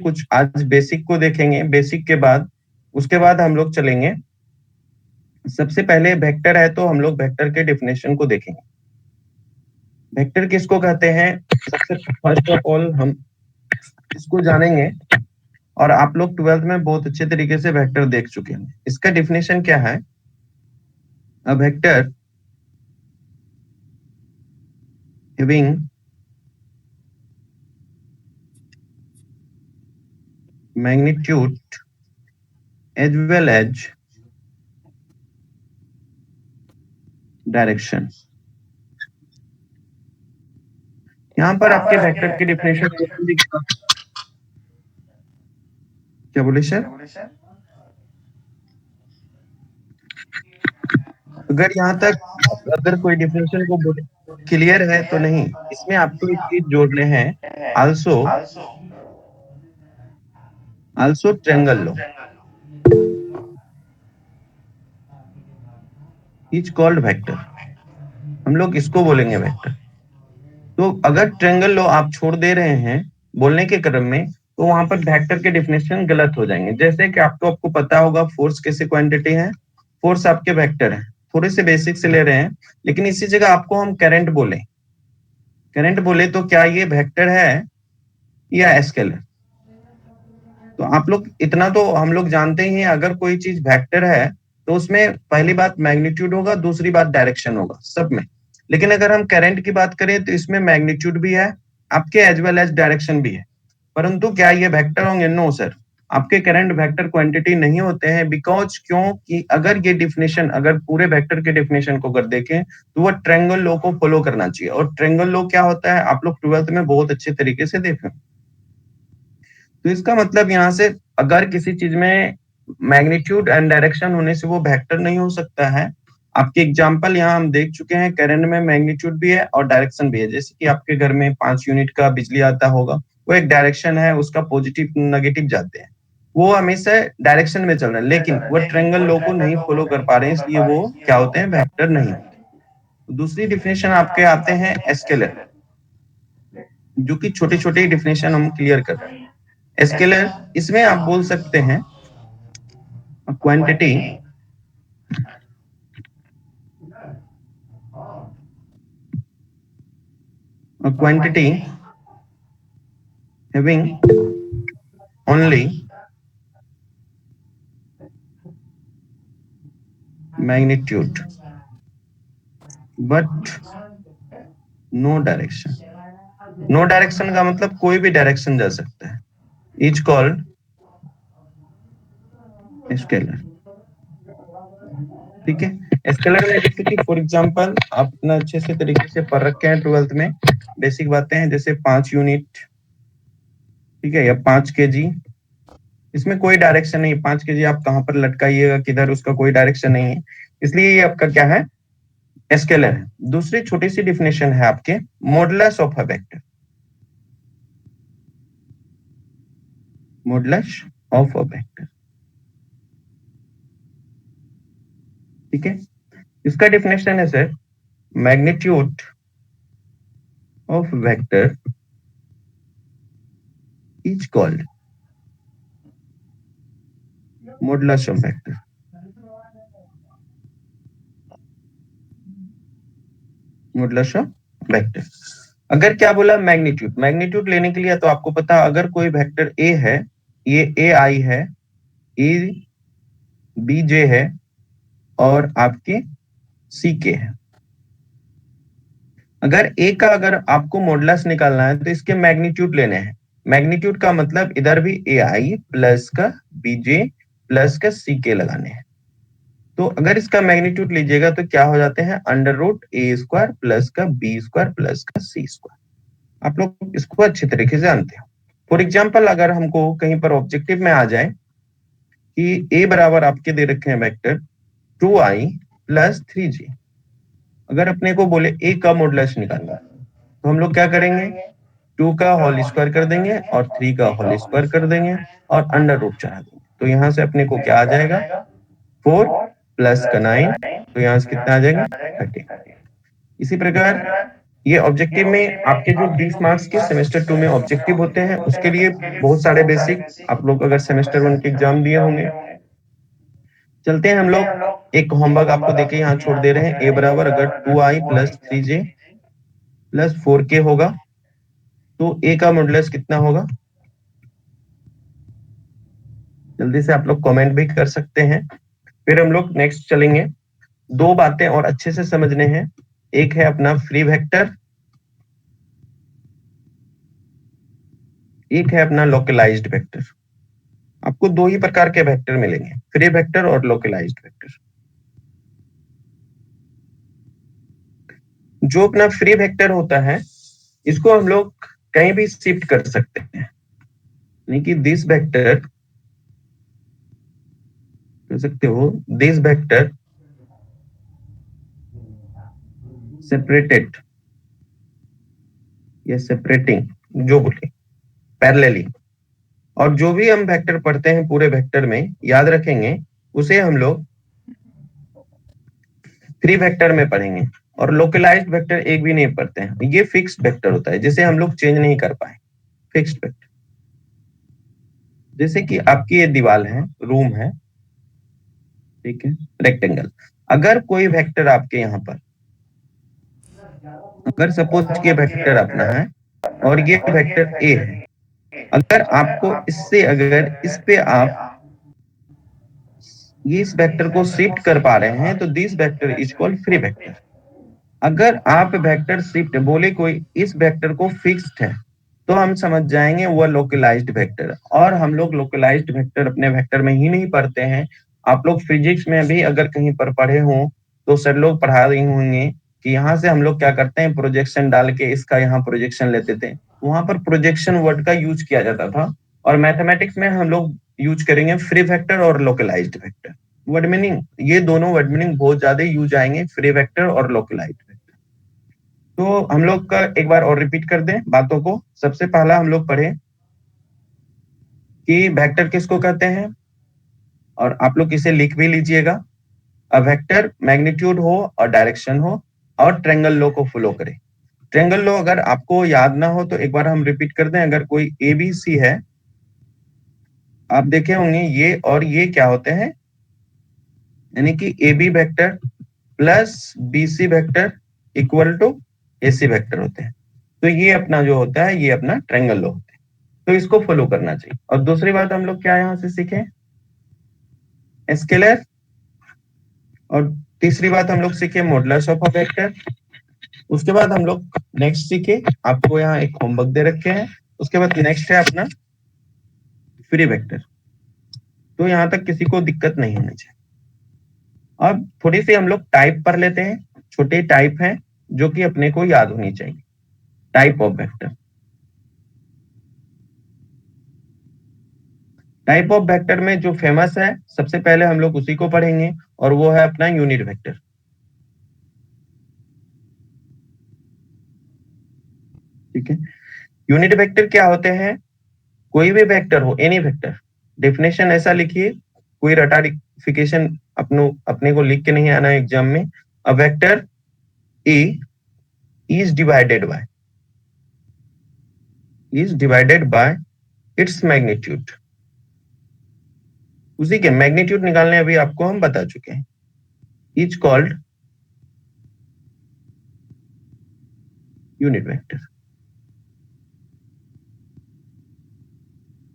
कुछ आज बेसिक को देखेंगे, बेसिक के बाद उसके बाद हम लोग चलेंगे। सबसे पहले वेक्टर है तो हम लोग वेक्टर के डेफिनेशन को देखेंगे। वेक्टर किसको कहते हैं? सबसे फर्स्ट ऑफ ऑल हम इसको जानेंगे, और आप लोग 12th में बहुत अच्छे तरीके से वेक्टर देख चुके हैं। इसका डेफिनेशन क्या है? A vector having magnitude as well as direction. यहाँ पर आपके वेक्टर के डेफिनेशन क्या बोले सर? अगर यहाँ तक अगर कोई डेफिनेशन को क्लियर है तो नहीं, इसमें आपको एक चीज जोड़ने हैं, also triangle low is called vector. हम लोग इसको बोलेंगे वेक्टर। तो अगर ट्रायंगल लो आप छोड़ दे रहे हैं बोलने के क्रम में, तो वहां पर वेक्टर के डेफिनेशन गलत हो जाएंगे। जैसे कि आपको पता होगा फोर्स कैसे क्वांटिटी है, फोर्स आपके वेक्टर है। थोड़े से बेसिक से ले रहे हैं, लेकिन इसी जगह आपको हम करंट बोले तो क्या ये वेक्टर है या स्केलर? तो आप लोग इतना तो हम लोग जानते ही हैं, अगर कोई चीज वेक्टर है तो उसमें पहली बात मैग्नीट्यूड होगा, दूसरी बात डायरेक्शन होगा सब में। लेकिन अगर हम करंट की बात करें तो इसमें मैग्नीट्यूड भी है आपके एज वेल एज डायरेक्शन भी है। परंतु क्या ये वेक्टर होंगे? नो सर, आपके करंट वेक्टर क्वांटिटी नहीं होते हैं। बिकॉज क्योंकि अगर ये डिफिनेशन, अगर पूरे वेक्टर के डिफिनेशन को अगर देखें तो वो ट्रायंगल लॉ को फॉलो करना चाहिए। और ट्रायंगल लॉ क्या होता है आप लोग 12th में बहुत अच्छे तरीके से देखें। तो इसका मतलब यहाँ से अगर किसी चीज में मैग्नीट्यूड एंड डायरेक्शन होने से वो वेक्टर नहीं हो सकता है। आपके एग्जांपल यहाँ हम देख चुके हैं, करंट में मैग्नीट्यूड भी है और डायरेक्शन भी है। जैसे कि आपके घर में 5 यूनिट का बिजली आता होगा, वो एक डायरेक्शन है, उसका पॉजिटिव नेगेटिव जाते हैं, वो हमेशा डायरेक्शन में चल रहा है, लेकिन वो ट्रायंगल लॉ को नहीं फॉलो कर पा रहे हैं, इसलिए वो क्या होते हैं? वेक्टर नहीं होते। दूसरी डिफिनेशन आपके आते हैं स्केलर, जो कि छोटे छोटे डिफिनेशन हम क्लियर कर रहे हैं। स्केलर इसमें आप बोल सकते हैं quantity having only magnitude but no direction। No direction का मतलब कोई भी डायरेक्शन जा सकता है, इज कॉल्ड स्केलर। ठीक है, स्केलर में जैसे कि फॉर एग्जांपल आप इतना अच्छे से तरीके से पढ़ रखे हैं 12th में, बेसिक बातें हैं जैसे 5 यूनिट, ठीक है, या 5 केजी, इसमें कोई डायरेक्शन नहीं। 5 केजी आप कहां पर लटकाइएगा, किधर, उसका कोई डायरेक्शन नहीं है, इसलिए ये आपका क्या है? स्केलर है। दूसरी छोटी सी डिफिनेशन है आपके modulus of a vector. Modulus of a vector, ठीक है। इसका डिफिनेशन है sir, magnitude of vector is called modulus of vector. Modulus of vector. अगर क्या बोला? मैग्नीट्यूड। मैग्नीट्यूड लेने के लिए तो आपको पता, अगर कोई वेक्टर ए है, ये ए आई है, ए बी जे है, और आपके सी के है। अगर ए का अगर आपको मॉडुलस निकालना है तो इसके मैग्नीट्यूड लेने हैं। मैग्नीट्यूड का मतलब इधर भी ए आई प्लस का बी जे प्लस का सी के लगाने हैं। तो अगर इसका मैग्नीट्यूड लीजिएगा तो क्या हो जाते हैं? अंडर रूट ए स्क्वायर प्लस का बी स्क्वायर प्लस का सी स्क्वायर। आप लोग इसको अच्छे तरीके से जानते हो। फॉर एग्जाम्पल अगर हमको कहीं पर ऑब्जेक्टिव में आ जाए कि ए बराबर आपके दे रखे हैं वेक्टर 2i प्लस 3j, अगर अपने को बोले ए का मॉडुलस निकालना, तो हम लोग क्या करेंगे? 2 का होल स्क्वायर कर देंगे और 3 का होल स्क्वायर कर देंगे और अंडर रूट चढ़ा देंगे। तो यहाँ से अपने को क्या आ जाएगा? 4 प्लस का 9, तो यहाँ से कितना आ जाएगा? 13। इसी प्रकार ये ऑब्जेक्टिव में आपके जो 20 मार्क्स के सेमेस्टर 2 में ऑब्जेक्टिव होते हैं, उसके लिए बहुत सारे बेसिक आप लोग अगर सेमेस्टर 1 के एग्जाम दिए होंगे। चलते हैं हम लोग, एक होमवर्क आपको देके यहाँ छोड़ दे रहे हैं। ए बराबर अगर 2i plus 3j plus 4k होगा तो ए का मॉडुलस कितना होगा? जल्दी से आप लोग कमेंट भी कर सकते हैं। फिर हम लोग नेक्स्ट चलेंगे। दो बातें और अच्छे से समझने हैं। एक है अपना फ्री वेक्टर, एक है अपना लोकलाइज्ड वेक्टर। आपको दो ही प्रकार के वेक्टर मिलेंगे, फ्री वेक्टर और लोकलाइज्ड वेक्टर। जो अपना फ्री वेक्टर होता है, इसको हम लोग कहीं भी शिफ्ट कर सकते हैं, यानी कि दिस वेक्टर कर सकते हो, दिस वेक्टर सेपरेटेड या सेपरेटिंग, जो बोले पैरेलली। और जो भी हम वेक्टर पढ़ते हैं पूरे वेक्टर में, याद रखेंगे उसे हम लोग फ्री वेक्टर में पढ़ेंगे। और लोकलाइज्ड वेक्टर एक भी नहीं पढ़ते हैं, ये फिक्स्ड वेक्टर होता है जिसे हम लोग चेंज नहीं कर पाए, फिक्स्ड वेक्टर। जैसे कि आपकी ये दीवार है, रूम है, ठीक है, रेक्टेंगल। अगर कोई वेक्टर आपके यहाँ पर, अगर सपोज कि वेक्टर अपना है और ये वेक्टर ए है, अगर आपको इससे, अगर इस पे आप इस वेक्टर को शिफ्ट कर पा रहे हैं तो this vector is called free vector. अगर आप वेक्टर शिफ्ट बोले कोई इस वेक्टर को फिक्स्ड है, तो हम समझ जाएंगे वह लोकलाइज्ड वेक्टर। और हम लोग लोकलाइज्ड वेक्टर अपने वेक्टर में ही नहीं पढ़ते हैं। आप लोग फिजिक्स में भी अगर कहीं पर पढ़े हो तो सर लोग पढ़ा रही होंगे कि यहाँ से हम लोग क्या करते हैं, प्रोजेक्शन डाल के इसका यहाँ प्रोजेक्शन लेते थे। वहां पर प्रोजेक्शन वर्ड का यूज किया जाता था। और मैथमेटिक्स में हम लोग यूज करेंगे फ्री वेक्टर और लोकलाइज्ड वेक्टर। वर्ड मीनिंग, ये दोनों वर्ड मीनिंग बहुत ज्यादा यूज आएंगे, फ्री वेक्टर और लोकलाइज्ड वेक्टर। तो हम लोग का एक बार और रिपीट कर दें बातों को। सबसे पहला हम लोग पढ़े कि वेक्टर किसको कहते हैं, और आप लोग इसे लिख भी लीजिएगा। अ वेक्टर मैग्नीट्यूड हो और डायरेक्शन हो और ट्रायंगल लॉ को फॉलो करे। ट्रायंगल लॉ अगर आपको याद ना हो तो एक बार हम रिपीट कर दें। अगर कोई ए बी सी है, आप देखे होंगे ये और ये क्या होते हैं, यानी कि A B vector plus B C vector equal to A C vector होते हैं। तो ये अपना जो होता है, ये अपना ट्रायंगल लॉ होता है। तो इसको फॉलो करना चाहिए। और दूसरी बात हम लोग क्या यहाँ से सीखे, स्केलर। और तीसरी बात हम लोग सीखे मॉडुलस ऑफ अ वेक्टर। उसके बाद हम लोग नेक्स्ट सीखे, आपको यहाँ एक होमवर्क दे रखे हैं। उसके बाद नेक्स्ट है अपना फ्री वेक्टर। तो यहाँ तक किसी को दिक्कत नहीं होनी चाहिए। अब थोड़ी सी हम लोग टाइप पढ़ लेते हैं। छोटे टाइप हैं जो कि अपने को याद होनी चाहिए। Type of vector, type of vector में जो फेमस है सबसे पहले हम लोग उसी को पढ़ेंगे, और वो है अपना यूनिट वेक्टर। ठीक है, यूनिट वेक्टर क्या होते हैं? कोई भी वेक्टर हो, एनी वेक्टर। डेफिनेशन ऐसा लिखिए, कोई रटारिफिकेशन अपने को लिख के नहीं आना एग्जाम में। A vector A is divided by its magnitude. उसी के मैग्नीट्यूड निकालने अभी आपको हम बता चुके हैं। Is called unit vector.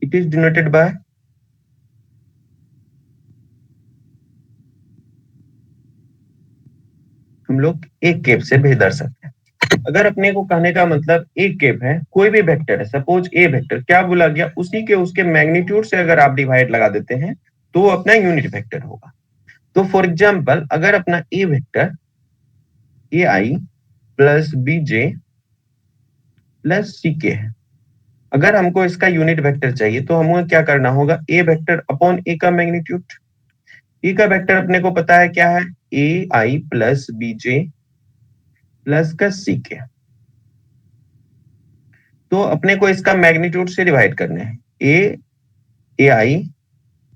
It is denoted by हम लोग एक केप से भी दर्शाते सकते हैं। अगर अपने को कहने का मतलब एक केप है, कोई भी वेक्टर है, सपोज ए वेक्टर, क्या बोला गया, उसी के उसके मैग्नीट्यूड से अगर आप डिवाइड लगा देते हैं तो वो अपना यूनिट वेक्टर होगा। तो फॉर एग्जाम्पल, अगर अपना A vector A I plus B J plus C K है, अगर हमको इसका यूनिट वेक्टर चाहिए तो हमें क्या करना होगा, ए वेक्टर अपॉन ए का मैग्नीट्यूड। ए का वेक्टर अपने को पता है क्या है, ए I plus B J plus का सी के। तो अपने को इसका मैग्नीट्यूड से डिवाइड करने हैं, ए आई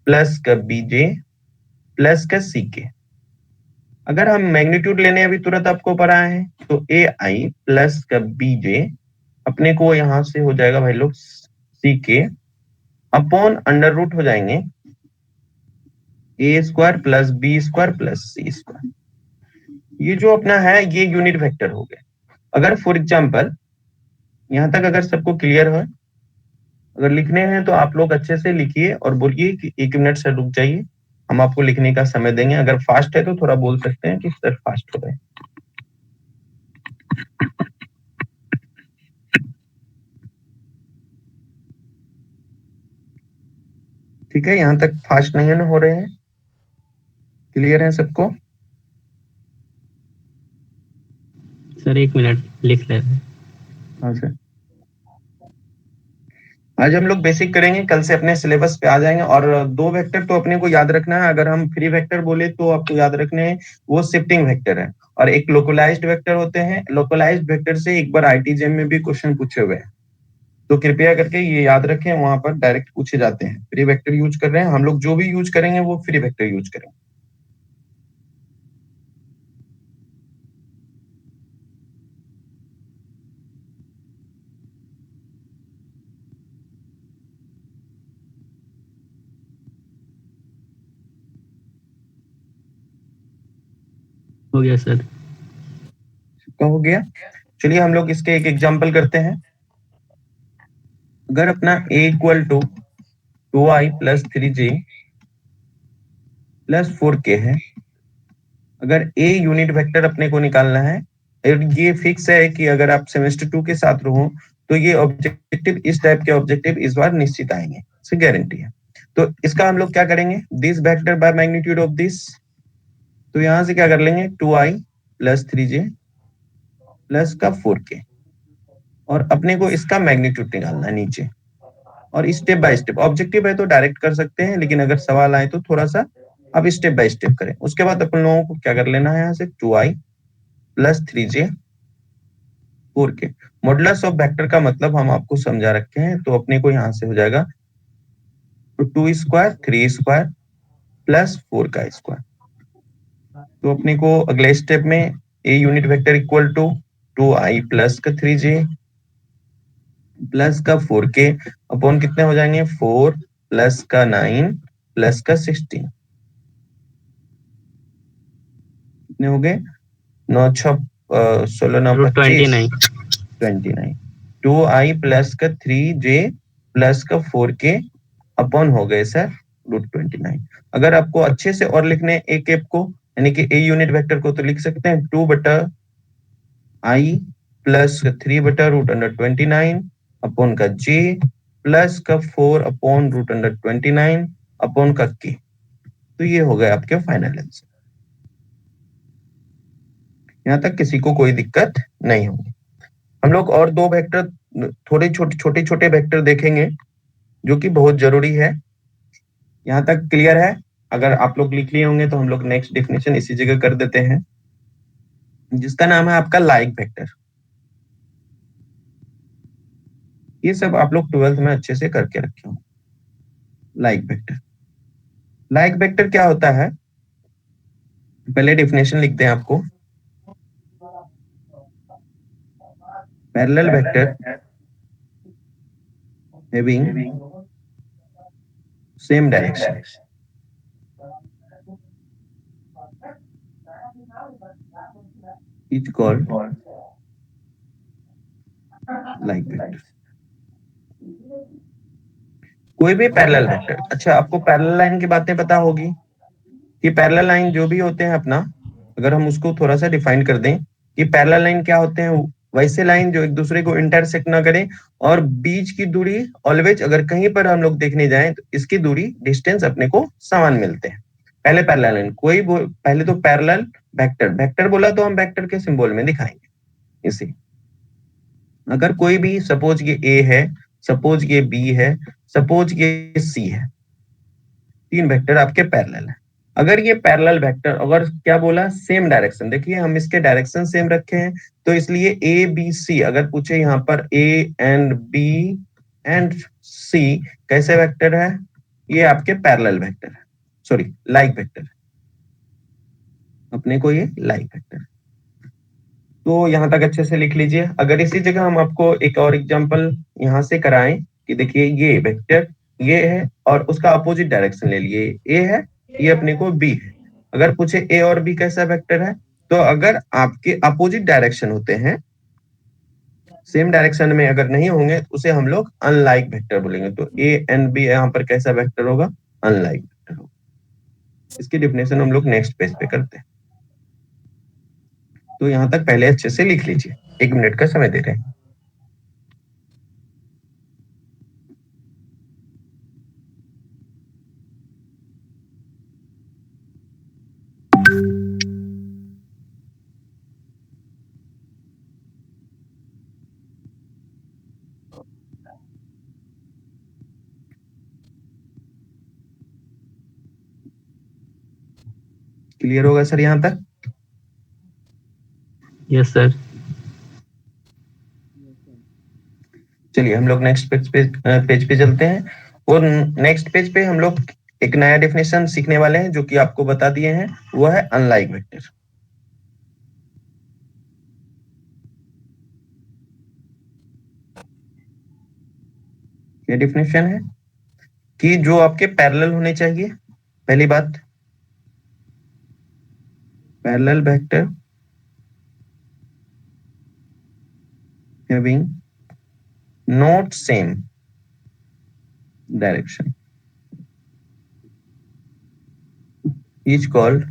प्लस का बी जे प्लस का सी के। अगर हम मैग्नीट्यूड लेने अभी तुरंत आपको पढ़ा है तो ए आई प्लस का बी जे अपने को यहां से हो जाएगा भाई लोग सी के अपॉन अंडर रूट हो जाएंगे A square plus B square plus C square. ये जो अपना है ये यूनिट वेक्टर हो गया। अगर फॉर एग्जाम्पल यहां तक अगर सबको क्लियर है, अगर लिखने हैं तो आप लोग अच्छे से लिखिए और बोलिए कि 1 मिनट से रुक जाइए, हम आपको लिखने का समय देंगे। अगर फास्ट है तो थोड़ा बोल सकते हैं कि सर फास्ट हो गए। ठीक है, यहाँ तक फास्ट नहीं है ना हो रहे हैं, क्लियर है सबको? सर 1 मिनट लिख लेते हैं। हाँ सर, आज हम लोग बेसिक करेंगे, कल से अपने सिलेबस पे आ जाएंगे। और 2 वेक्टर तो अपने को याद रखना है। अगर हम फ्री वेक्टर बोले तो आपको याद रखने हैं वो शिफ्टिंग वेक्टर है, और एक लोकलाइज्ड वेक्टर होते हैं। लोकलाइज्ड वेक्टर से एक बार आईटीजेम में भी क्वेश्चन पूछे हुए हैं, तो कृपया करके ये याद रखें, वहां पर डायरेक्ट पूछे जाते हैं। फ्री वेक्टर यूज कर रहे हैं हम लोग, जो भी यूज करेंगे वो फ्री वेक्टर यूज करेंगे। हो गया सर। सबका हो गया? चलिए हम लोग इसके एक एग्जाम्पल करते हैं। अगर अपना a equal to 2i+3j plus 4k है, अगर a यूनिट वेक्टर अपने को निकालना है, और ये फिक्स है कि अगर आप सेमेस्टर 2 के साथ रहो तो ये ऑब्जेक्टिव, इस टाइप के ऑब्जेक्टिव इस बार निश्चित आएंगे, इससे गारंटी है। तो इसका हम लोग क्या करेंगे, this vector by magnitude of this, तो यहां से क्या कर लेंगे 2i+3j प्लस का 4k, और अपने को इसका मैग्नीट्यूड निकालना है नीचे। और स्टेप बाय स्टेप, ऑब्जेक्टिव है तो डायरेक्ट कर सकते हैं, लेकिन अगर सवाल आए तो थोड़ा सा अब स्टेप बाय स्टेप करें। उसके बाद अपन लोगों को क्या कर लेना है, यहाँ से 2i+3j 4k। Modulus of vector का मतलब हम आपको समझा रखे हैं, तो अपने को यहाँ से हो जाएगा 2 स्क्वायर 3 स्क्वायर प्लस 4 का स्क्वायर। तो अपने को अगले स्टेप में A unit vector equal to 2i plus का 3j प्लस का 4k अपॉन कितने हो जाएंगे 4 प्लस का 9 प्लस का 16, कितने हो गए 9 6 16 9 रूट 25 29। 29। 2i प्लस का 3j प्लस का 4k अपॉन हो गए सर √29। अगर आपको अच्छे से और लिखने ए कैप को, यानी कि ए यूनिट वेक्टर को, तो लिख सकते हैं 2/i प्लस 3/√29 अपॉन का j प्लस का 4 अपॉन √29 अपॉन का k। तो ये हो गए आपके फाइनल आंसर। यहाँ तक किसी को कोई दिक्कत नहीं होगी। हम लोग और 2 वेक्टर, थोड़े छोटे छोटे वेक्टर देखेंगे जो कि बहुत जरूरी है। यहाँ तक क्लियर है? अगर आप लोग लिख लिए होंगे तो हम लोग नेक्स्ट डेफिनेशन इसी जगह कर देते हैं, जिसका नाम है आपका लाइक वेक्टर। ये सब आप लोग 12th में अच्छे से करके रखे हो। लाइक वेक्टर, लाइक वेक्टर क्या होता है, पहले डेफिनेशन लिखते हैं आपको। Parallel vector having same direction is called like vector. कोई भी पैरेलल वेक्टर, अच्छा आपको पैरेलल लाइन की बातें पता होगी कि पैरेलल लाइन जो भी होते हैं अपना, अगर हम उसको थोड़ा सा डिफाइन कर दें कि पैरेलल लाइन क्या होते हैं, वैसे लाइन जो एक दूसरे को इंटरसेक्ट ना करें, और बीच की दूरी ऑलवेज, अगर कहीं पर हम लोग देखने जाएं तो इसकी दूरी डिस्टेंस अपने को समान मिलते हैं। पहले पैरेलल लाइन, पहले तो पैरेलल वेक्टर, वेक्टर बोला तो हम वेक्टर के सिंबल में दिखाएंगे इसे। अगर कोई भी, सपोज ये ए है, सपोज ये बी है, सपोज ये सी है, 3 वेक्टर आपके पैरेलल है। अगर ये पैरेलल वेक्टर, अगर क्या बोला सेम डायरेक्शन, देखिए हम इसके डायरेक्शन सेम रखे हैं, तो इसलिए ए बी सी अगर पूछे यहाँ पर ए एंड बी एंड सी कैसे वेक्टर है, ये आपके पैरेलल वेक्टर है, सॉरी लाइक वेक्टर है। अपने को ये लाइक वेक्टर। तो यहां तक अच्छे से लिख लीजिए। अगर इसी जगह हम आपको एक और एग्जांपल यहां से कराएं कि देखिए ये वेक्टर ये है और उसका अपोजिट डायरेक्शन ले लिए, ए है, ये अपने को बी है। अगर पूछे ए और बी कैसा वेक्टर है, तो अगर आपके अपोजिट डायरेक्शन होते हैं, सेम डायरेक्शन में अगर नहीं होंगे, तो उसे हम लोग अनलाइक वेक्टर बोलेंगे। तो ए एंड बी यहाँ पर कैसा वेक्टर होगा? अनलाइक वेक्टर होगा। इसकी डिफिनेशन हम लोग नेक्स्ट पेज पे करते हैं। तो यहां तक पहले अच्छे से लिख लीजिए, 1 मिनट का समय दे रहे हैं। क्लियर होगा सर यहाँ तक? Yes sir. चलिए हम लोग नेक्स्ट पेज पे चलते हैं। और नेक्स्ट पेज पे हम लोग एक नया डेफिनेशन सीखने वाले हैं, जो कि आपको बता दिए हैं, वो है अनलाइक वेक्टर। ये डेफिनेशन है कि जो आपके पैरेलल होने चाहिए। पहली बात, parallel vector having not same direction is called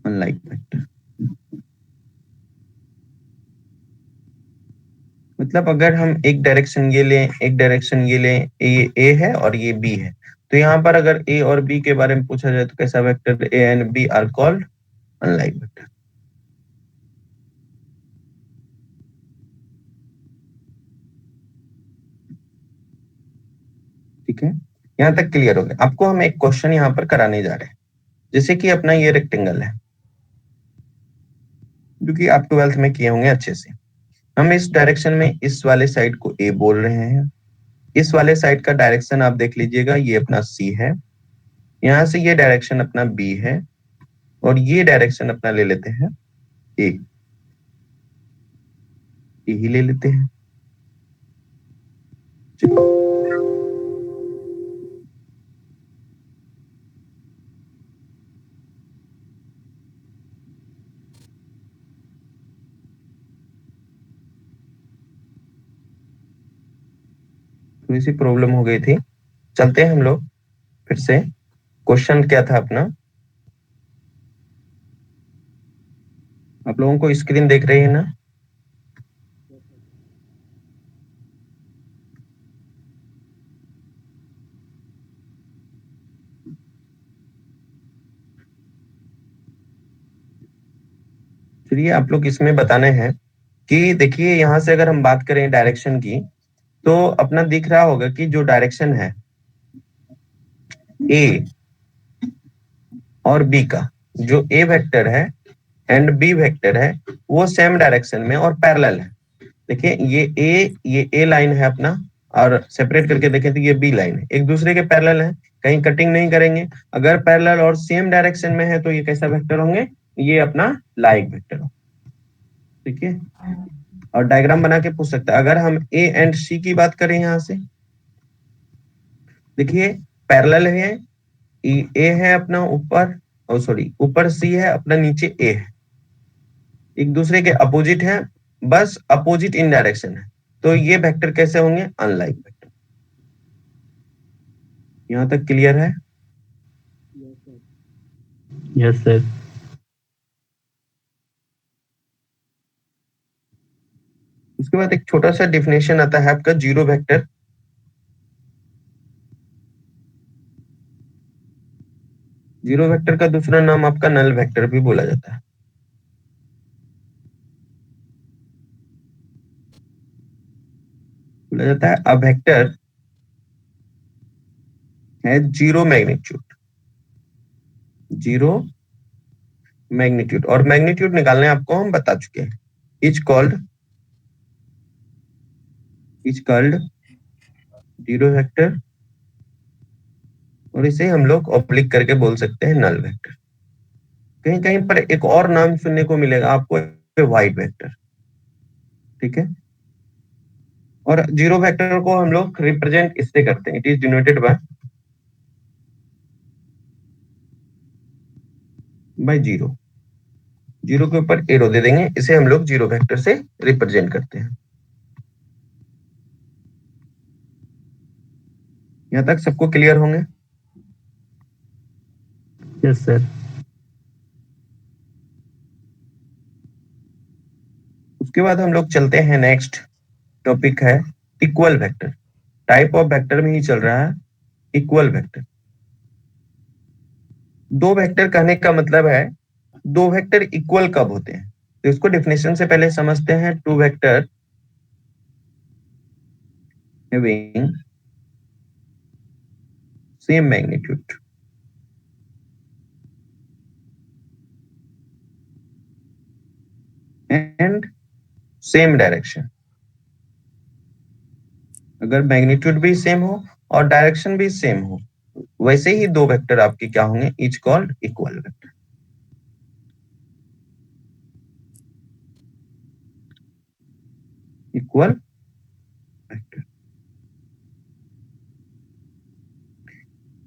unlike vector. मतलब अगर हम एक डायरेक्शन ये लें, एक डायरेक्शन ये लें, ये ए है और ये बी है, तो यहाँ पर अगर ए और बी के बारे में पूछा जाए तो कैसा vector? A and B are called unlike vector. ठीक है, यहाँ तक क्लियर हो गया। आपको हम एक क्वेश्चन यहाँ पर कराने जा रहे हैं। जैसे कि अपना ये रेक्टेंगल है, जो कि आप 12th में किए होंगे अच्छे से। हम इस डायरेक्शन में इस वाले साइड को ए बोल रहे हैं। इस वाले साइड का डायरेक्शन आप देख लीजिएगा, ये अपना सी है। यहाँ से ये डायरेक्शन अपना बी है और ये डायरेक्शन अपना ले लेते हैं ए, ही ले लेते हैं। थोड़ी सी प्रॉब्लम हो गई थी। चलते हैं हम लोग फिर से। क्वेश्चन क्या था अपना? आप लोगों को स्क्रीन देख रही है ना? चलिए आप लोग इसमें बताने हैं कि देखिए यहाँ से अगर हम बात करें डायरेक्शन की, तो अपना दिख रहा होगा कि जो डायरेक्शन है ए और बी का, जो ए वेक्टर है एंड बी वेक्टर है, वो सेम डायरेक्शन में और पैरेलल है। देखिए ये ए लाइन है अपना, और सेपरेट करके देखें तो ये बी लाइन है, एक दूसरे के पैरेलल है, कहीं कटिंग नहीं करेंगे। अगर पैरेलल और सेम डायरेक्शन में है तो ये कैसा वेक्टर होंगे? ये अपना लाइक वेक्टर हो। ठीक है, और डायग्राम बना के पूछ सकता है। अगर हम ए एंड सी की बात करें, यहां से देखिए पैरेलल है, ए है अपना ऊपर, और सॉरी ऊपर सी है अपना, नीचे ए है, एक दूसरे के अपोजिट है, बस अपोजिट इन डायरेक्शन है। तो ये वेक्टर कैसे होंगे? Unlike vector. यहां तक क्लियर है? Yes sir. उसके बाद एक छोटा सा डिफिनेशन आता है आपका जीरो वेक्टर। जीरो वेक्टर का दूसरा नाम आपका नल वेक्टर भी बोला जाता है। बोला जाता है अ वेक्टर है जीरो मैग्नीट्यूड। जीरो मैग्नीट्यूड, और मैग्नीट्यूड निकालने आपको हम बता चुके हैं। इज कॉल्ड जीरो वेक्टर और इसे हम लोग ऑब्लिक करके बोल सकते हैं नल वेक्टर। कहीं कहीं पर एक और नाम सुनने को मिलेगा आपको, वाइड वेक्टर। ठीक है, और जीरो वेक्टर को हम लोग रिप्रेजेंट इससे करते हैं, it is denoted by zero. Zero के ऊपर एरो दे देंगे, इसे हम लोग जीरो वेक्टर से रिप्रेजेंट करते हैं। यहां तक सबको क्लियर होंगे? Yes sir. उसके बाद हम लोग चलते हैं, नेक्स्ट टॉपिक है equal vector. Type of vector में ही चल रहा है इक्वल वेक्टर। दो वेक्टर कहने का मतलब है दो वेक्टर इक्वल कब होते हैं, तो इसको डेफिनेशन से पहले समझते हैं। Two vector having same magnitude and same direction. अगर मैग्नीट्यूड भी सेम हो और डायरेक्शन भी सेम हो, वैसे ही दो वेक्टर आपके क्या होंगे, etch called equal vector. Equal vector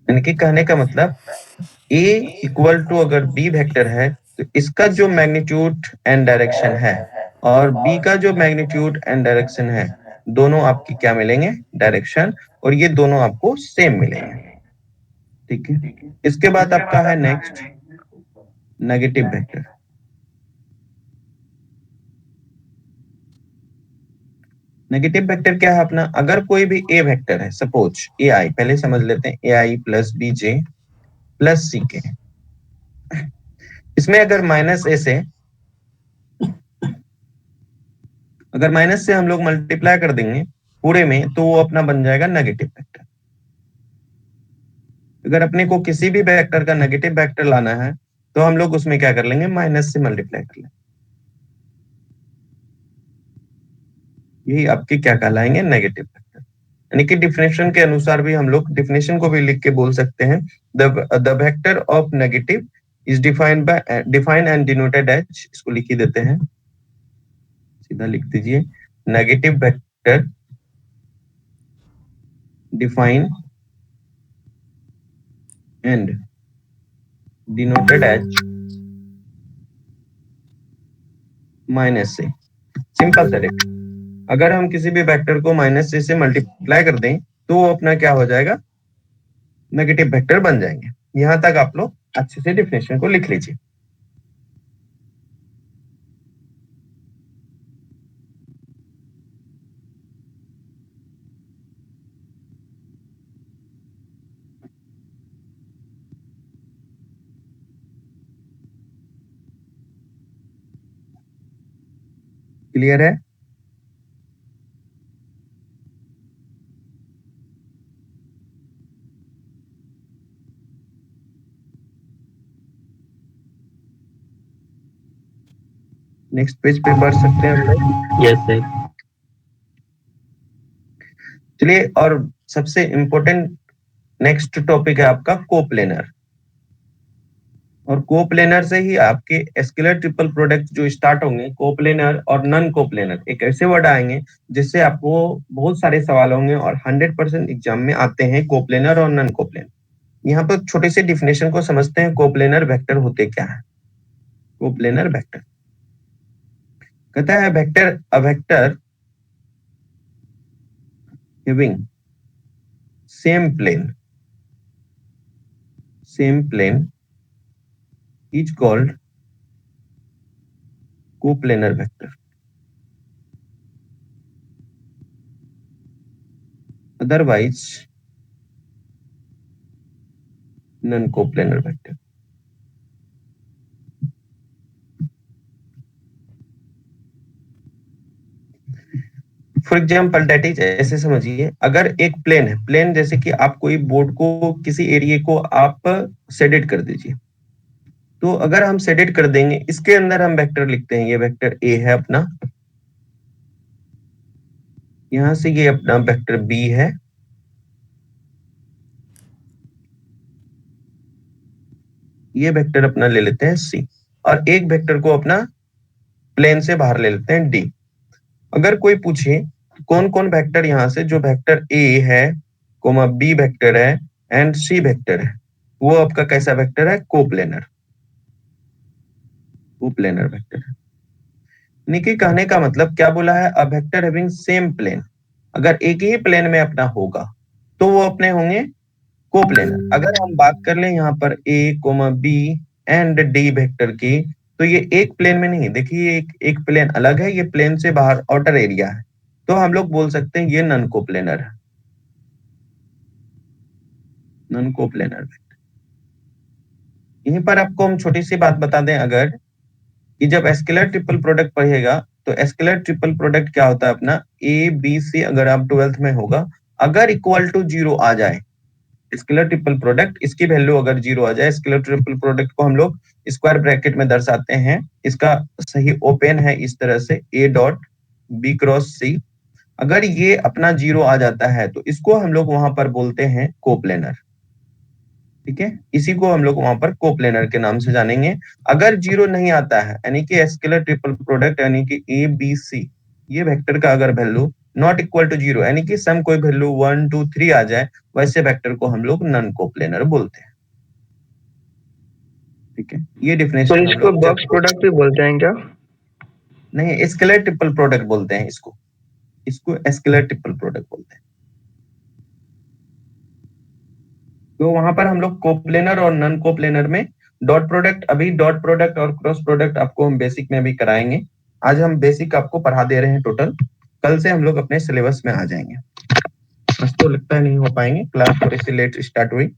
यानी कि कहने का मतलब ए इक्वल टू अगर बी वेक्टर है, तो इसका जो मैग्नीट्यूड एंड डायरेक्शन है और बी का जो मैग्नीट्यूड एंड डायरेक्शन है, दोनों आपकी क्या मिलेंगे, डायरेक्शन, और ये दोनों आपको सेम मिलेंगे। ठीक है, इसके बाद आपका है next negative vector. Negative vector क्या है अपना, अगर कोई भी ए वेक्टर है, सपोज ए आई, पहले समझ लेते हैं, ए I plus B J plus C के, इसमें अगर माइनस ए से, अगर माइनस से हम लोग मल्टीप्लाई कर देंगे पूरे में, तो वो अपना बन जाएगा नेगेटिव वेक्टर। अगर अपने को किसी भी वेक्टर का नेगेटिव वेक्टर लाना है, तो हम लोग उसमें क्या कर लेंगे, माइनस से मल्टीप्लाई कर लेंगे। यही आपके क्या कहलाएंगे, नेगेटिव वेक्टर। यानी कि डिफिनेशन के अनुसार भी हम लोग डिफिनेशन को भी लिख के बोल सकते हैं, the vector of negative is defined and denoted as, इसको लिख ही देते हैं, सीधा लिख दीजिए, negative vector define and denoted as minus से। सिंपल सा देखो, अगर हम किसी भी वेक्टर को माइनस से मल्टीप्लाई कर दें, तो वो अपना क्या हो जाएगा, नेगेटिव वेक्टर बन जाएंगे। यहां तक आप लोग अच्छे से डिफिनेशन को लिख लीजिए। क्लियर है? नेक्स्ट पेज पे बढ़ सकते हैं हम लोग। Yes sir. चलिए, और सबसे इंपॉर्टेंट नेक्स्ट टॉपिक है आपका कोप्लेनर। और कोप्लेनर से ही आपके स्केलर ट्रिपल प्रोडक्ट जो स्टार्ट होंगे, कोप्लेनर और नन कोप्लेनर, एक ऐसे वर्ड आएंगे जिससे आपको बहुत सारे सवाल होंगे और 100% एग्जाम में आते हैं, कोप्लेनर और नन कोप्लेनर। यहाँ पर छोटे से डिफिनेशन को समझते हैं, कोप्लेनर वेक्टर होते क्या है। कोप्लेनर वेक्टर कहता है vector, a vector having same plane, same plane is called coplanar vector. Otherwise non coplanar vector. For example that is, ऐसे समझिए, अगर एक प्लेन है, प्लेन जैसे कि आप कोई बोर्ड को, किसी एरिया को आप शेडेड कर दीजिए, तो अगर हम शेडेड कर देंगे, इसके अंदर हम वेक्टर लिखते हैं, ये वेक्टर ए है अपना, यहां से ये अपना वेक्टर बी है, ये वेक्टर अपना ले लेते हैं सी, और एक वेक्टर को अपना प्लेन से बाहर ले लेते हैं डी। अगर कोई पूछे कौन कौन वेक्टर यहाँ से जो वेक्टर ए है, कोमा बी वेक्टर है एंड सी वेक्टर है, वो आपका कैसा वेक्टर है? कोप्लेनर, कोप्लेनर वेक्टर है। निकी कहने का मतलब क्या बोला है? A vector having same plane, अगर एक ही प्लेन में अपना होगा तो वो अपने होंगे कोप्लेनर। अगर हम बात कर लें यहाँ पर A comma B and D vector की, तो ये एक प्लेन में नहीं, देखिए एक प्लेन अलग है, ये प्लेन से बाहर आउटर एरिया है, तो हम लोग बोल सकते हैं ये नॉन कोप्लेनर है, नॉन कोप्लेनर। यहीं पर आपको हम छोटी सी बात बता दें, अगर कि जब स्केलर ट्रिपल प्रोडक्ट पढ़िएगा तो स्केलर ट्रिपल प्रोडक्ट क्या होता है अपना, ए बी सी अगर आप 12th में होगा, अगर इक्वल टू जीरो आ जाए स्केलर ट्रिपल प्रोडक्ट, इसकी वैल्यू अगर जीरो आ जाए, स्केलर ट्रिपल प्रोडक्ट को हम लोग स्क्वायर ब्रैकेट में दर्शाते हैं, इसका सही ओपन है इस तरह से ए डॉट बी क्रॉस सी, अगर ये अपना जीरो आ जाता है तो इसको हम लोग वहां पर बोलते हैं कोप्लेनर। ठीक है, इसी को हम लोग वहां पर कोप्लेनर के नाम से जानेंगे। अगर जीरो नहीं आता है यानी कि स्केलर ट्रिपल प्रोडक्ट यानी कि ए बी सी, ये वेक्टर का अगर value not equal to zero यानी कि सम कोई वैल्यू 1 2 3 आ जाए, वैसे वेक्टर को हम लोग नॉन कोप्लेनर बोलते हैं। ठीक है, ये तो डिफिनेशन हम इसको लोग बॉक्स प्रोडक्ट भी बोलते हैं क्या? नहीं, स्केलर ट्रिपल प्रोडक्ट बोलते हैं इसको, इसको स्केलर ट्रिपल प्रोडक्ट बोलते हैं। तो वहां पर हम लोग कोप्लेनर और नॉन कोप्लेनर में डॉट प्रोडक्ट, अभी डॉट प्रोडक्ट और क्रॉस प्रोडक्ट आपको हम बेसिक में भी कराएंगे। आज हम बेसिक आपको पढ़ा दे रहे हैं टोटल, कल से हम लोग अपने सिलेबस में आ जाएंगे। आज तो लगता है नहीं हो पाएंगे, क्लास थोड़ी सी लेट स्टार्ट हुई,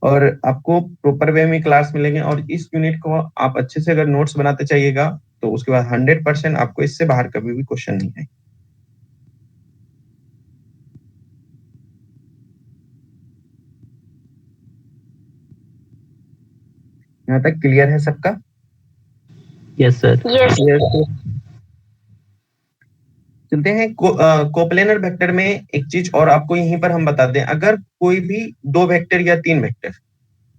और आपको प्रॉपर वे में क्लास मिलेंगे। और इस यूनिट को आप अच्छे से अगर नोट्स बनाते चाहिएगा तो उसके बाद 100% आपको इससे बाहर कभी भी क्वेश्चन नहीं आए। यहाँ तक क्लियर है सबका? Yes sir. यस चलते हैं कोप्लेनर वेक्टर में। एक चीज और आपको यहीं पर हम बता दें, अगर कोई भी दो वेक्टर या तीन वेक्टर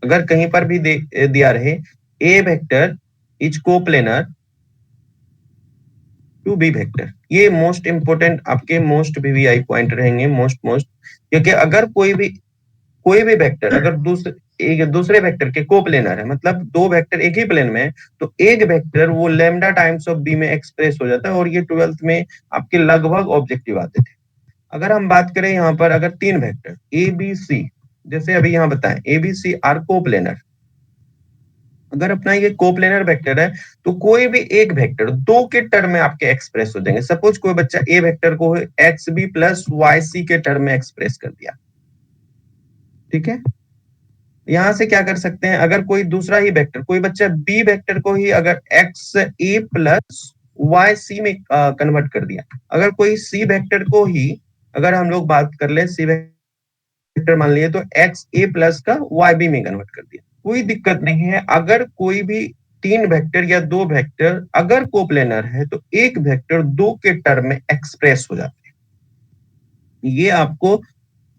अगर कहीं पर भी दिया रहे, A vector is coplanar to B vector, ये मोस्ट इंपोर्टेंट आपके मोस्ट वीवीआई पॉइंट रहेंगे, मोस्ट, क्योंकि अगर कोई भी वेक्टर अगर दूसरे वेक्टर के कोप्लेनर है, मतलब दो वेक्टर एक ही प्लेन में है, तो एक वेक्टर वो लैम्डा टाइम्स ऑफ बी में एक्सप्रेस हो जाता है, और ये 12th में आपके लगभग ऑब्जेक्टिव आते थे। अगर हम बात करें यहाँ पर, अगर तीन वेक्टर ए बी सी, जैसे अभी यहाँ बताएं A B C are coplanar, अगर अपना ये कोप्लेनर वेक्टर है तो कोई भी एक वेक्टर दो के टर्म में आपके एक्सप्रेस हो जाएंगे। सपोज कोई बच्चा ए वेक्टर को X B plus Y C के टर्म में एक्सप्रेस कर दिया, ठीक है, यहां से क्या कर सकते हैं, अगर कोई दूसरा ही वेक्टर, कोई बच्चा बी वेक्टर को ही अगर एक्स ए प्लस वाई सी में कन्वर्ट कर दिया, अगर कोई सी वेक्टर को ही अगर हम लोग बात कर ले सी वेक्टर मान लिए, तो एक्स ए प्लस का वाई बी में कन्वर्ट कर दिया, कोई दिक्कत नहीं है। अगर कोई भी तीन वेक्टर या दो वेक्टर अगर कोप्लेनर है तो एक वेक्टर दो के टर्म में एक्सप्रेस हो जाते हैं। ये आपको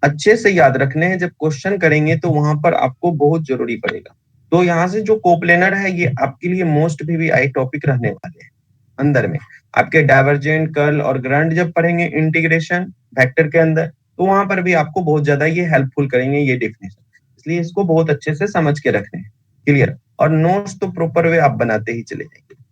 अच्छे से याद रखने हैं, जब क्वेश्चन करेंगे तो वहां पर आपको बहुत जरूरी पड़ेगा। तो यहाँ से जो कोप्लेनर है ये आपके लिए मोस्ट वीवीआई टॉपिक रहने वाले हैं। अंदर में आपके डाइवर्जेंट, कर्ल और ग्रांड जब पढ़ेंगे इंटीग्रेशन वेक्टर के अंदर, तो वहां पर भी आपको बहुत ज्यादा ये हेल्पफुल करेंगे ये डेफिनेशन, इसलिए इसको बहुत अच्छे से समझ के रखने हैं। क्लियर? और नोट्स तो प्रॉपर वे आप बनाते ही चले जाएंगे।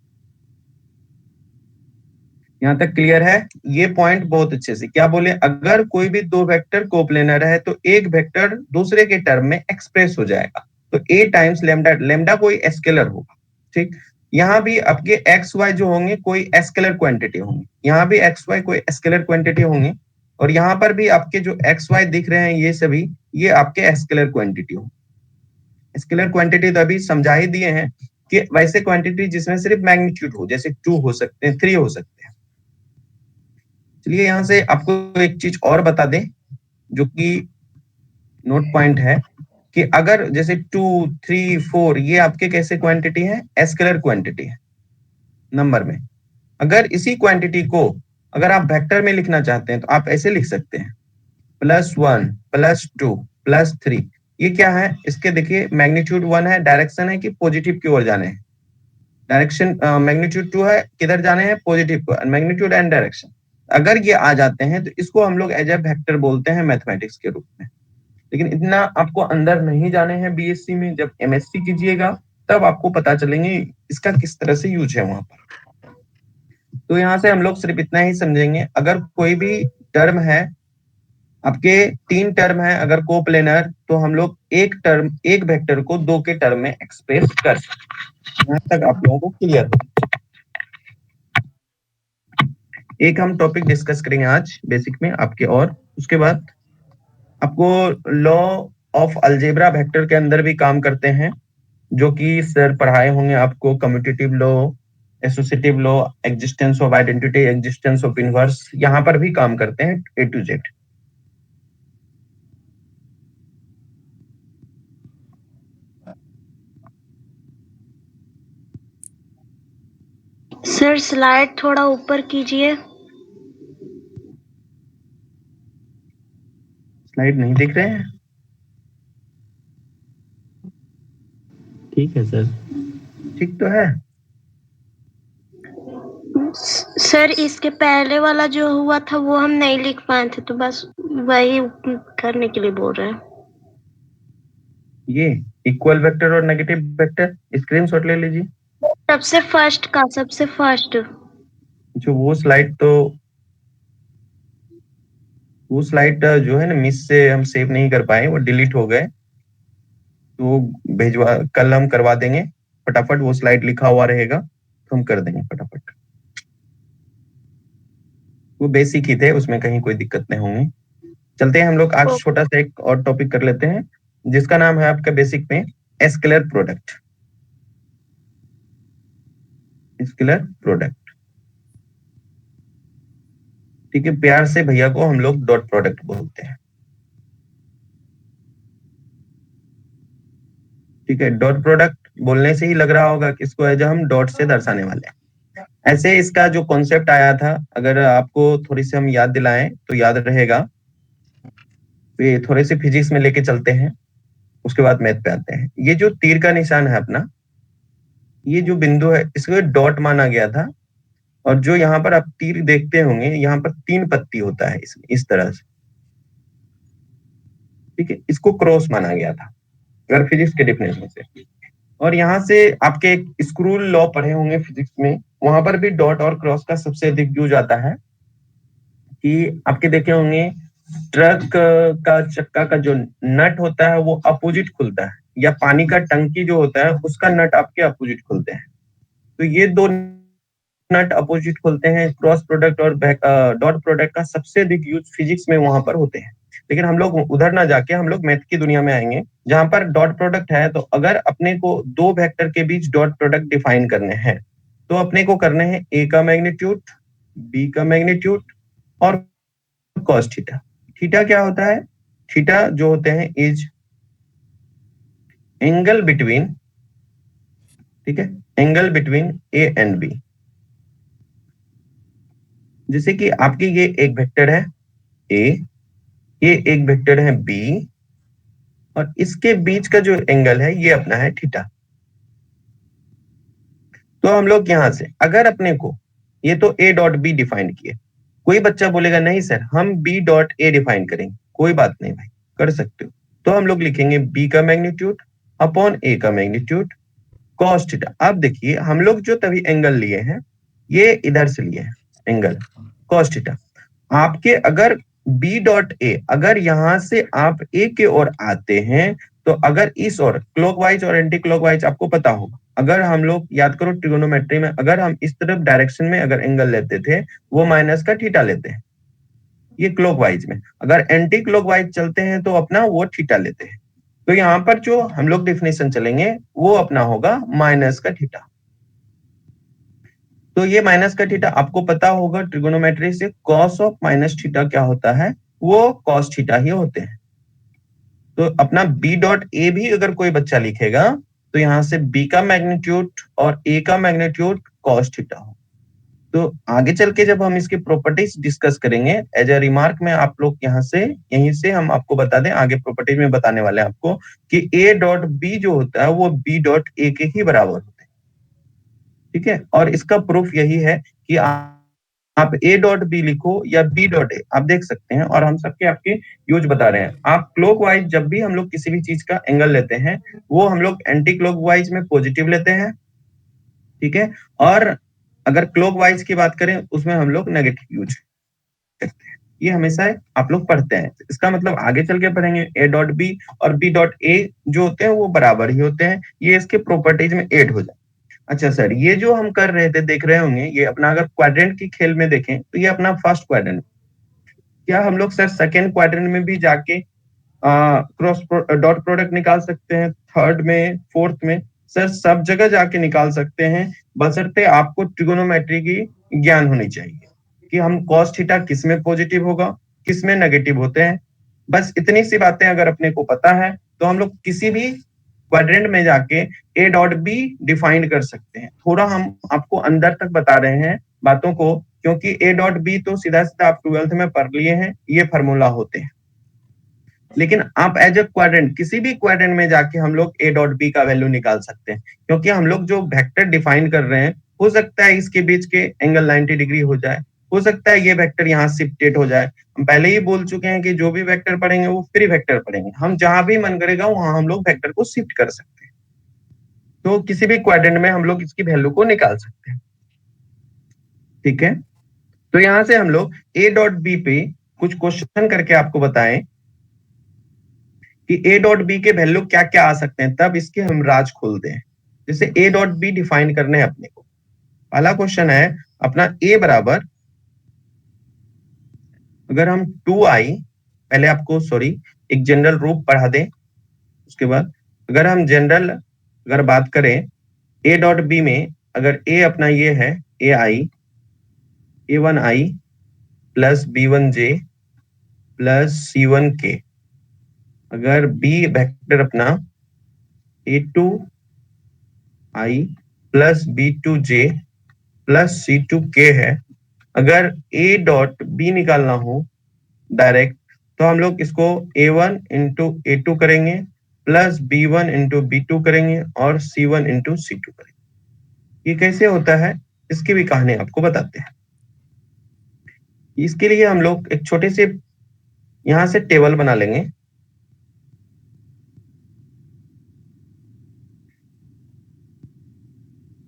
यहाँ तक क्लियर है? ये पॉइंट बहुत अच्छे से क्या बोले, अगर कोई भी दो वेक्टर कोप्लेनर है तो एक वेक्टर दूसरे के टर्म में एक्सप्रेस हो जाएगा, तो ए टाइम्स लेमडा, लेमडा कोई स्केलर होगा, ठीक। यहाँ भी आपके एक्स वाई जो होंगे कोई स्केलर क्वांटिटी होंगे, यहाँ भी एक्स वाई कोई स्केलर क्वांटिटी होंगे, और यहाँ पर भी आपके जो एक्स वाई दिख रहे हैं ये सभी ये आपके स्केलर क्वांटिटी होंगे। स्केलर क्वांटिटी तो अभी समझा ही दिए हैं कि वैसे क्वांटिटी जिसमें सिर्फ मैग्नीट्यूड हो, जैसे 2 हो सकते हैं, 3 हो सकते हैं। चलिए यहाँ से आपको एक चीज और बता दें जो कि नोट पॉइंट है, कि अगर जैसे 2 3 4 ये आपके कैसे क्वांटिटी है, स्केलर क्वांटिटी है नंबर में। अगर इसी क्वांटिटी को अगर आप वेक्टर में लिखना चाहते हैं तो आप ऐसे लिख सकते हैं +1 +2 +3, ये क्या है, इसके देखिए मैग्नीट्यूड 1 है, डायरेक्शन है कि पॉजिटिव की ओर जाने हैं, डायरेक्शन मैग्नीट्यूड 2 है, किधर जाने हैं, पॉजिटिव को, मैग्नीट्यूड एंड डायरेक्शन। अगर ये आ जाते हैं तो इसको हम लोग एज ए वेक्टर बोलते हैं मैथमेटिक्स के रूप में। लेकिन इतना आपको अंदर नहीं जाने हैं बीएससी में, जब एमएससी कीजिएगा तब आपको पता चलेंगे इसका किस तरह से यूज है वहां पर। तो यहाँ से हम लोग सिर्फ इतना ही समझेंगे, अगर कोई भी टर्म है, आपके 3 टर्म है अगर कोप्लेनर, तो हम लोग एक टर्म, एक वेक्टर को 2 के टर्म में एक्सप्रेस कर सकते हैं। यहाँ तक आप लोगों को क्लियर हो। एक हम टॉपिक डिस्कस करेंगे आज बेसिक में आपके, और उसके बाद आपको लॉ ऑफ अलजेब्रा वेक्टर के अंदर भी काम करते हैं, जो कि सर पढ़ाए होंगे आपको, commutative law, associative law, existence of identity, existence of inverse, यहाँ पर भी काम करते हैं ए टू जेड। सर स्लाइड थोड़ा ऊपर कीजिए। स्लाइड नहीं दिख रहे हैं? ठीक है सर। ठीक तो है। सर इसके पहले वाला जो हुआ था वो हम नहीं लिख पाए थे, तो बस वही करने के लिए बोल रहे हैं। ये इक्वल वेक्टर और नेगेटिव वेक्टर स्क्रीनशॉट ले लीजिए। सबसे फर्स्ट का, सबसे फर्स्ट जो वो स्लाइड, तो वो स्लाइड जो है ना, मिस से हम सेव नहीं कर पाए, वो डिलीट हो गए, तो भेजवा, कल हम करवा देंगे फटाफट। वो स्लाइड लिखा हुआ रहेगा तो हम कर देंगे फटाफट। वो बेसिक ही थे, उसमें कहीं कोई दिक्कत नहीं होंगी। चलते हैं हम लोग आज छोटा सा एक और टॉपिक कर लेते हैं, जिसका नाम है आपका बेसिक में स्केलर प्रोडक्ट। स्केलर प्रोडक्ट, ठीक है, प्यार से भैया को हम लोग डॉट प्रोडक्ट बोलते हैं। ठीक है, डॉट प्रोडक्ट बोलने से ही लग रहा होगा कि इसको एज हम डॉट से दर्शाने वाले हैं। ऐसे इसका जो कॉन्सेप्ट आया था, अगर आपको थोड़ी सी हम याद दिलाएं तो याद रहेगा। तो थोड़े से फिजिक्स में लेके चलते हैं, उसके बाद मैथ पे आते हैं। ये जो तीर का निशान है अपना, ये जो बिंदु है, इसको डॉट माना गया था। और जो यहाँ पर आप तीर देखते होंगे, यहाँ पर 3 पत्ती होता है इसमें, इस तरह से, ठीक है, इसको क्रॉस माना गया था अगर फिजिक्स के डेफिनेशन से। और यहाँ से आपके स्क्रू लॉ पढ़े होंगे फिजिक्स में, वहां पर भी डॉट और क्रॉस का सबसे अधिक यूज आता है। कि आपके देखे होंगे ट्रक का चक्का का जो नट होता है वो अपोजिट खुलता है, या पानी का टंकी जो होता है उसका नट आपके अपोजिट खुलते हैं। तो ये 2 नट अपोजिट खुलते हैं। क्रॉस प्रोडक्ट और डॉट प्रोडक्ट का सबसे अधिक यूज फिजिक्स में वहां पर होते हैं। लेकिन हम लोग उधर ना जाके हम लोग मैथ की दुनिया में आएंगे, जहां पर डॉट प्रोडक्ट है। तो अगर अपने को 2 वेक्टर के बीच डॉट प्रोडक्ट डिफाइन करने हैं, तो अपने को करने हैं ए का मैग्नीट्यूड, बी का मैग्नीट्यूड और कॉस थीटा। थीटा क्या होता है? थीटा जो होते हैं इज एंगल बिटवीन, ठीक है, angle between A and B. जैसे कि आपकी ये एक वेक्टर है ए, ये एक वेक्टर है बी, और इसके बीच का जो एंगल है ये अपना है थीटा। तो हम लोग यहां से अगर अपने को, ये तो ए डॉट बी डिफाइन किए, कोई बच्चा बोलेगा नहीं सर हम बी डॉट ए डिफाइन करेंगे, कोई बात नहीं भाई, कर सकते हो। तो हम लोग लिखेंगे बी का मैग्नीट्यूड अपॉन ए का मैग्नीट्यूड कॉस थीटा। अब देखिए हम लोग जो तभी एंगल लिए हैं, ये इधर से लिए हैं एंगल कॉस थीटा। आपके अगर बी डॉट ए, अगर यहां से आप ए के ओर आते हैं, तो अगर इस ओर क्लॉकवाइज और एंटी क्लॉकवाइज आपको पता होगा, अगर हम लोग याद करो ट्रिगोनोमेट्री में, अगर हम इस तरफ डायरेक्शन में अगर एंगल लेते थे, वो माइनस का थीटा लेते हैं, ये क्लॉकवाइज में। अगर एंटी क्लॉकवाइज चलते हैं तो अपना वो थीटा लेते हैं। तो यहाँ पर जो हम लोग डेफिनेशन चलेंगे वो अपना होगा माइनस का थीटा। तो ये माइनस का थीटा आपको पता होगा ट्रिगोनोमेट्री से, कॉस ऑफ माइनस थीटा क्या होता है, वो कॉस थीटा ही होते हैं। तो अपना बी डॉट ए भी अगर कोई बच्चा लिखेगा, तो यहां से बी का मैग्नीट्यूड और ए का मैग्नीट्यूड कॉस थीटा हो। तो आगे चल के जब हम इसकी प्रॉपर्टीज डिस्कस करेंगे, एज अ रिमार्क में आप लोग यहीं से हम आपको बता दें, आगे प्रॉपर्टीज में बताने वाले हैं आपको कि ए डॉट बी जो होता है वो बी डॉट ए के ही बराबर होता है। ठीक है, और इसका प्रूफ यही है कि आप ए डॉट बी लिखो या बी डॉट ए, आप देख सकते हैं, और हम सबके आपके यूज बता रहे हैं। आप क्लॉकवाइज जब भी हम लोग किसी भी चीज का एंगल लेते हैं, वो हम लोग एंटी क्लॉकवाइज में पॉजिटिव लेते हैं। ठीक है, और अगर क्लॉकवाइज की बात करें उसमें हम लोग नेगेटिव यूज करते हैं। ये हमेशा आप लोग पढ़ते हैं, इसका मतलब आगे चल के पढ़ेंगे ए डॉट बी और बी डॉट ए जो होते हैं वो बराबर ही होते हैं, ये इसके प्रॉपर्टीज में ऐड हो जाए। अच्छा सर, ये जो हम कर रहे थे, देख रहे होंगे, ये अपना अगर क्वाड्रेंट की खेल में देखें तो ये अपना फर्स्ट क्वाड्रेंट। क्या हम लोग सर सेकेंड क्वाड्रेंट में भी जाके क्रॉस डॉट प्रोडक्ट निकाल सकते हैं? थर्ड में, फोर्थ में, सर सब जगह जाके निकाल सकते हैं, बशर्ते आपको ट्रिगोनोमेट्री की ज्ञान होनी चाहिए कि हम cos थीटा किस में पॉजिटिव होगा, किस में नेगेटिव होते हैं। बस इतनी सी बातें अगर अपने को पता है तो हम लोग किसी भी क्वाड्रेंट में जाके ए डॉट बी डिफाइन कर सकते हैं। थोड़ा हम आपको अंदर तक बता रहे हैं बातों को, क्योंकि ए डॉट बी तो सीधा सीधा आप 12th में पढ़ लिए हैं, ये फार्मूला होते हैं। लेकिन आप एज ए क्वाड्रेंट, किसी भी क्वाड्रेंट में जाके हम लोग ए डॉट बी का वैल्यू निकाल सकते हैं, क्योंकि हम लोग जो वेक्टर डिफाइन कर रहे हैं, हो सकता है इसके बीच के एंगल 90 डिग्री हो जाए, हो सकता है ये वेक्टर यहाँ शिफ्टेड हो जाए। हम पहले ही बोल चुके हैं कि जो भी वेक्टर पढ़ेंगे वो फ्री वेक्टर पढ़ेंगे, हम जहां भी मन करेगा वहां हम लोग वेक्टर को शिफ्ट कर सकते हैं। तो किसी भी क्वाड्रेंट में हम लोग इसकी वैल्यू को निकाल सकते हैं। ठीक है, तो यहां से हम लोग ए डॉट बी पे कुछ क्वेश्चन करके आपको बताएं कि ए डॉट बी के वैल्यू क्या क्या आ सकते हैं, तब इसके हम राज खोलते हैं। जैसे ए डॉट बी डिफाइन करने हैं अपने को, पहला क्वेश्चन है अपना ए बराबर, अगर हम 2i, पहले आपको एक जनरल रूप पढ़ा दें, उसके बाद अगर हम जनरल अगर बात करें ए डॉट बी में, अगर ए अपना ये है a1i plus b1j plus c1k, अगर बी वेक्टर अपना a2i plus b2j plus c2k है, अगर a डॉट बी निकालना हो डायरेक्ट, तो हम लोग इसको a1 इंटू a2 करेंगे प्लस b1 इंटू b2 करेंगे और c1 इंटू c2 करेंगे। ये कैसे होता है इसकी भी कहानी आपको बताते हैं। इसके लिए हम लोग एक छोटे से यहां से टेबल बना लेंगे।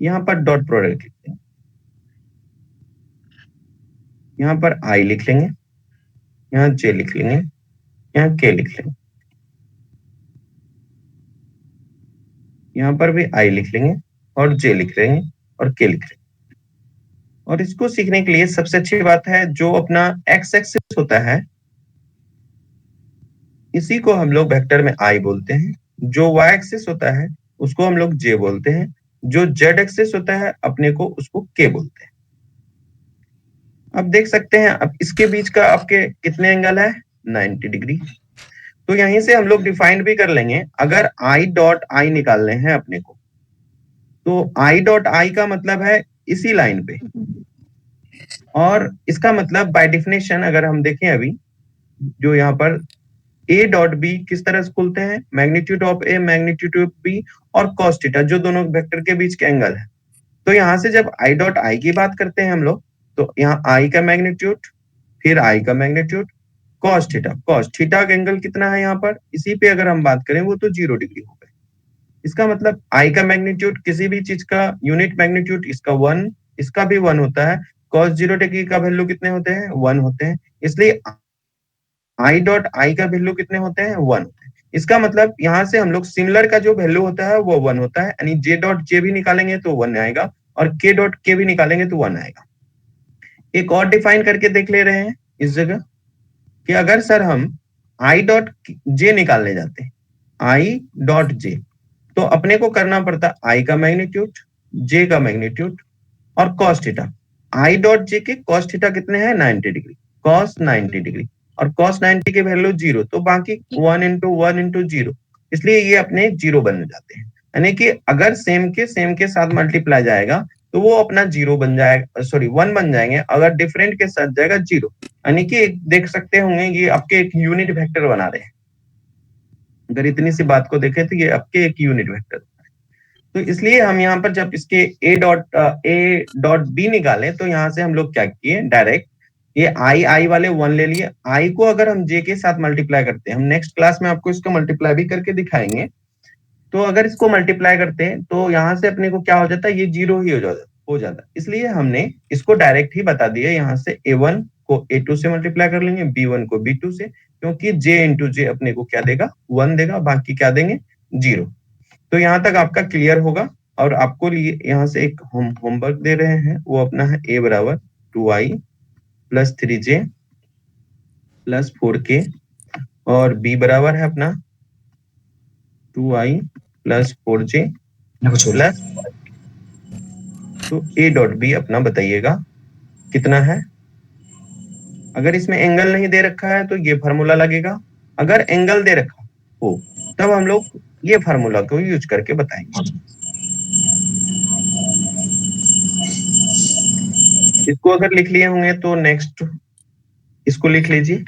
यहाँ पर डॉट प्रोडक्ट लिखते हैं, यहाँ पर i लिख लेंगे, यहाँ j लिख लेंगे, यहाँ k लिख लेंगे, यहाँ पर भी i लिख लेंगे और j लिख लेंगे और k लिख लेंगे। और इसको सीखने के लिए सबसे अच्छी बात है, जो अपना x एक्सिस होता है इसी को हम लोग वेक्टर में i बोलते हैं, जो y एक्सिस होता है उसको हम लोग j बोलते हैं, जो z एक्सिस होता है अपने को उसको k बोलते हैं। अब देख सकते हैं, अब इसके बीच का आपके कितने एंगल है, 90 डिग्री। तो यहीं से हम लोग डिफाइन भी कर लेंगे, अगर i डॉट i निकालने हैं अपने को, तो i डॉट i का मतलब है इसी लाइन पे, और इसका मतलब बाय डेफिनेशन अगर हम देखें अभी, जो यहाँ पर a डॉट बी किस तरह से खुलते हैं, magnitude of a magnitude of b और cos थीटा, जो दोनों वेक्टर के बीच के एंगल है। तो यहाँ से जब i डॉट i की बात करते हैं हम लोग, तो यहाँ i का मैग्नीट्यूड, फिर i का मैग्नीट्यूड, cos थीटा का एंगल कितना है यहाँ पर, इसी पे अगर हम बात करें वो तो 0 डिग्री हो गए। इसका मतलब i का मैग्नीट्यूड किसी भी चीज का यूनिट मैग्नीट्यूड, इसका 1, इसका भी 1 होता है, cos 0 डिग्री का वैल्यू कितने होते हैं, 1 होते हैं, इसलिए i डॉट i का वैल्यू कितने होते हैं, 1 होते हैं। इसका मतलब यहाँ से हम लोग सिमिलर का जो वैल्यू होता है वो 1 होता है, यानी j डॉट j भी निकालेंगे तो 1 आएगा और k डॉट k भी निकालेंगे तो 1 आएगा। एक और डिफाइन करके देख ले रहे हैं इस जगह कि अगर सर हम i डॉट j निकालने जाते हैं, i डॉट j, तो अपने को करना पड़ता है i का मैग्नीट्यूड, j का मैग्नीट्यूड और cos theta. i dot j के cos थीटा कितने हैं, 90 डिग्री, cos 90 डिग्री, और cos 90 के वैल्यू 0, तो बाकी 1 इंटू 1 इंटू 0, इसलिए ये अपने 0 बन जाते हैं। यानी कि अगर सेम के साथ मल्टीप्लाई जाएगा तो वो अपना 0 बन जाएगा, सॉरी 1 बन जाएंगे। अगर डिफरेंट के साथ जाएगा 0, यानी कि देख सकते होंगे ये आपके एक यूनिट वेक्टर बना रहे हैं। अगर इतनी सी बात को देखें तो ये आपके एक यूनिट वेक्टर। तो इसलिए हम यहाँ पर जब इसके ए डॉट बी निकाले तो यहाँ से हम लोग क्या किए, डायरेक्ट ये आई वाले 1 ले लिए। आई को अगर हम जे के साथ मल्टीप्लाई करते हैं, हम नेक्स्ट क्लास में आपको इसका मल्टीप्लाई भी करके दिखाएंगे। तो अगर इसको मल्टीप्लाई करते हैं तो यहाँ से अपने को क्या हो जाता है, ये 0 ही हो जाता है। इसलिए हमने इसको डायरेक्ट ही बता दिया, यहाँ से A1 को A2 से मल्टीप्लाई कर लेंगे, B1 को B2 से, क्योंकि J इंटू J अपने को क्या देगा, 1 देगा, बाकी क्या देंगे, 0। तो यहाँ तक आपका क्लियर होगा। और आपको लिए यहाँ से एक होमवर्क दे रहे हैं, वो अपना है A बराबर 2i plus 3j plus 4k, और B बराबर है अपना 2i प्लस 4j प्लस। तो A डॉट बी अपना बताइएगा कितना है। अगर इसमें एंगल नहीं दे रखा है तो ये फार्मूला लगेगा, अगर एंगल दे रखा हो तब हम लोग ये फार्मूला को यूज करके बताएंगे। इसको अगर लिख लिए होंगे तो नेक्स्ट इसको लिख लीजिए।